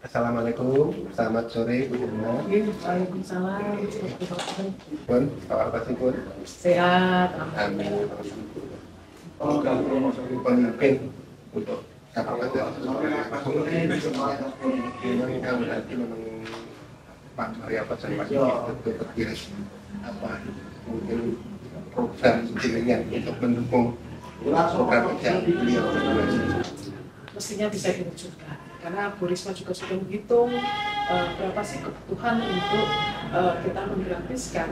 Assalamualaikum, selamat sore Bu Irma. Waalaikumsalam. Pun, apa sih Pun? Sehat. Amin. Pemimpin untuk kabupaten memang berarti memang Pak Maria Pesan Pak itu terpilih apa mungkin program jaringan untuk mendukung program kerja beliau. Mestinya bisa diwujudkan karena Bu Risma juga sudah menghitung berapa sih kebutuhan untuk kita menggratiskan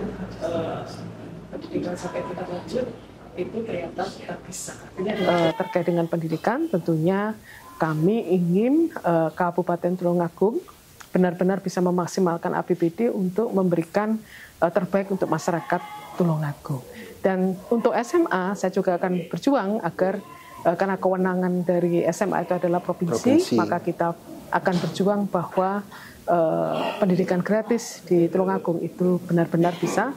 pendidikan sampai tingkat lanjut. Itu ternyata kita bisa. Terkait dengan pendidikan, tentunya kami ingin Kabupaten Tulungagung benar-benar bisa memaksimalkan APBD untuk memberikan terbaik untuk masyarakat Tulungagung. Dan untuk SMA, saya juga akan berjuang agar karena kewenangan dari SMA itu adalah provinsi, maka kita akan berjuang bahwa pendidikan gratis di Tulungagung itu benar-benar bisa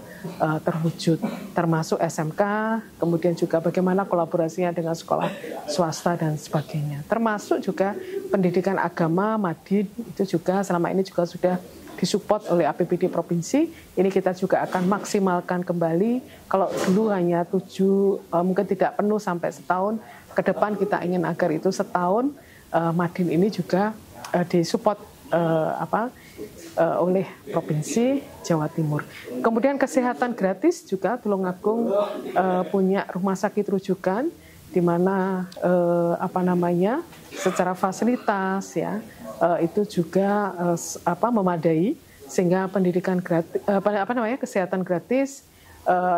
terwujud, termasuk SMK, kemudian juga bagaimana kolaborasinya dengan sekolah swasta dan sebagainya. Termasuk juga pendidikan agama, Madin, itu juga selama ini juga sudah disupport oleh APBD provinsi. Ini kita juga akan maksimalkan kembali. Kalau dulu hanya 7, mungkin tidak penuh sampai setahun, ke depan kita ingin agar itu setahun Madin ini juga disupport oleh Provinsi Jawa Timur. Kemudian kesehatan gratis juga Tulungagung punya rumah sakit rujukan di mana secara fasilitas ya itu juga memadai sehingga pendidikan gratis kesehatan gratis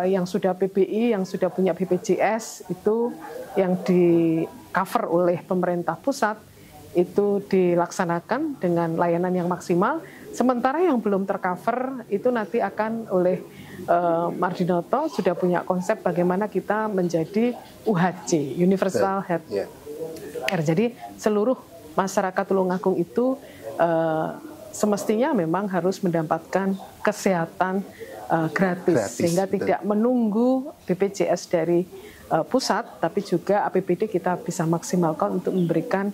yang sudah PBI, yang sudah punya BPJS itu yang di cover oleh pemerintah pusat itu dilaksanakan dengan layanan yang maksimal. Sementara yang belum tercover itu nanti akan oleh Mardinoto sudah punya konsep bagaimana kita menjadi UHC, Universal Health Care. Jadi seluruh masyarakat Tulungagung itu semestinya memang harus mendapatkan kesehatan gratis sehingga tidak menunggu BPJS dari pusat, tapi juga APBD kita bisa maksimalkan untuk memberikan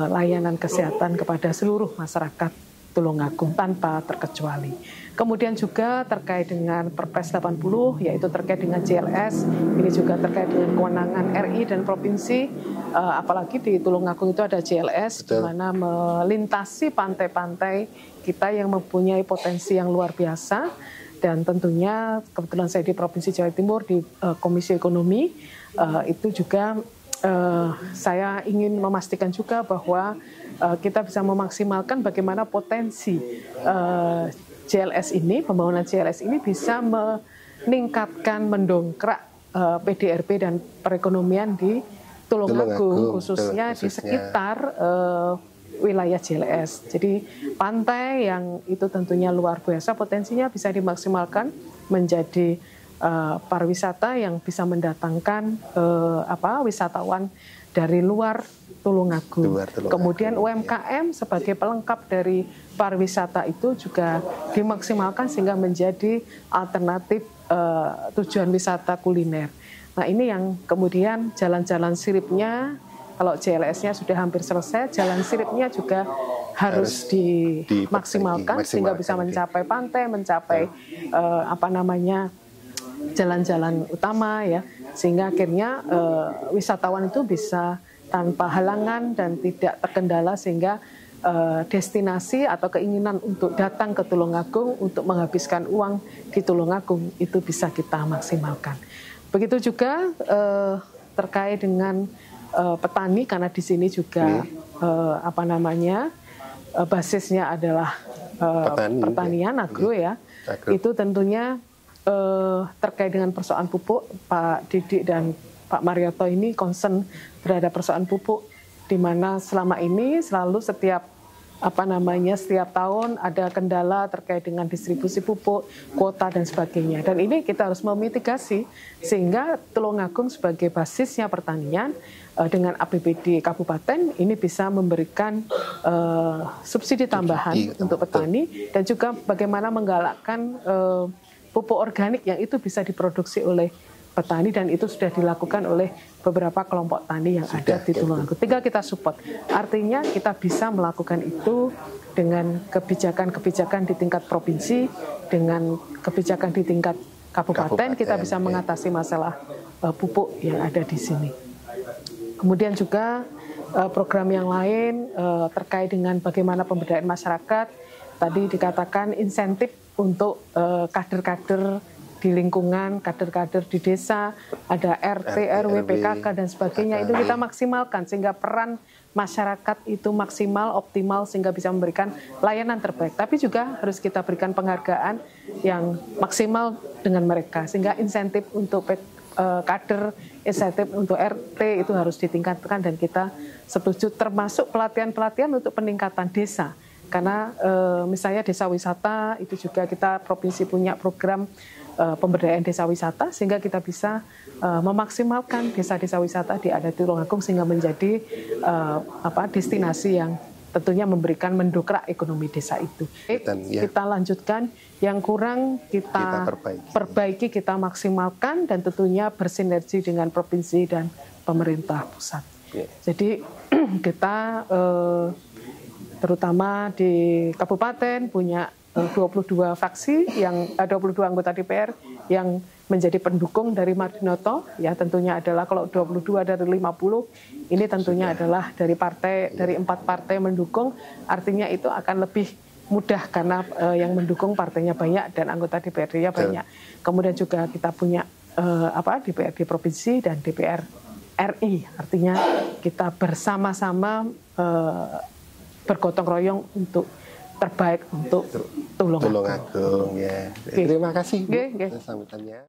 layanan kesehatan kepada seluruh masyarakat Tulungagung tanpa terkecuali. Kemudian juga terkait dengan Perpres 80, yaitu terkait dengan JLS, ini juga terkait dengan kewenangan RI dan provinsi, apalagi di Tulungagung itu ada JLS, di mana melintasi pantai-pantai kita yang mempunyai potensi yang luar biasa. Dan tentunya kebetulan saya di Provinsi Jawa Timur di Komisi Ekonomi itu juga saya ingin memastikan juga bahwa kita bisa memaksimalkan bagaimana potensi JLS ini, pembangunan JLS ini bisa meningkatkan, mendongkrak PDRB dan perekonomian di Tulungagung khususnya di sekitar wilayah JLS. Jadi pantai yang itu tentunya luar biasa potensinya bisa dimaksimalkan menjadi pariwisata yang bisa mendatangkan wisatawan dari luar Tulungagung. Kemudian UMKM sebagai pelengkap dari pariwisata itu juga dimaksimalkan sehingga menjadi alternatif tujuan wisata kuliner. Nah ini yang kemudian jalan-jalan siripnya, kalau JLS-nya sudah hampir selesai, jalan siripnya juga harus dimaksimalkan sehingga bisa mencapai pantai, mencapai jalan-jalan utama ya, sehingga akhirnya wisatawan itu bisa tanpa halangan dan tidak terkendala sehingga destinasi atau keinginan untuk datang ke Tulungagung untuk menghabiskan uang di Tulungagung itu bisa kita maksimalkan. Begitu juga terkait dengan petani, karena di sini juga basisnya adalah pertanian agro ya. Itu tentunya terkait dengan persoalan pupuk, Pak Didik dan Pak Marioto ini concern terhadap persoalan pupuk, di mana selama ini selalu setiap tahun ada kendala terkait dengan distribusi pupuk, kuota dan sebagainya. Dan ini kita harus memitigasi sehingga Tulungagung sebagai basisnya pertanian dengan APBD kabupaten ini bisa memberikan subsidi tambahan untuk petani dan juga bagaimana menggalakkan pupuk organik yang itu bisa diproduksi oleh petani, dan itu sudah dilakukan oleh beberapa kelompok tani yang ada di Tulungagung. Tinggal kita support. Artinya kita bisa melakukan itu dengan kebijakan-kebijakan di tingkat provinsi, dengan kebijakan di tingkat kabupaten, kita bisa mengatasi masalah pupuk yang ada di sini. Kemudian juga program yang lain terkait dengan bagaimana pemberdayaan masyarakat. Tadi dikatakan insentif untuk kader-kader di lingkungan, kader-kader di desa, ada RT, RW, PKK, dan sebagainya. Itu kita maksimalkan sehingga peran masyarakat itu maksimal, optimal, sehingga bisa memberikan layanan terbaik. Tapi juga harus kita berikan penghargaan yang maksimal dengan mereka, sehingga insentif untuk kader, insentif untuk RT itu harus ditingkatkan, dan kita setuju termasuk pelatihan-pelatihan untuk peningkatan desa. Karena misalnya desa wisata itu juga kita provinsi punya program pemberdayaan desa wisata, sehingga kita bisa memaksimalkan desa-desa wisata di ada Tulungagung sehingga menjadi destinasi yang tentunya mendongkrak ekonomi desa itu. Kita lanjutkan, yang kurang kita perbaiki, kita maksimalkan, dan tentunya bersinergi dengan provinsi dan pemerintah pusat. Jadi kita terutama di kabupaten punya 22 fraksi, yang 22 anggota DPR yang menjadi pendukung dari Mardinoto, ya tentunya adalah kalau 22 dari 50, ini tentunya adalah dari partai, dari 4 partai mendukung, artinya itu akan lebih mudah karena yang mendukung partainya banyak dan anggota DPRD-nya banyak. Kemudian juga kita punya DPRD provinsi dan DPR RI, artinya kita bersama-sama bergotong royong untuk terbaik untuk Tulungagung. Ya. Terima kasih Bu, sambutannya.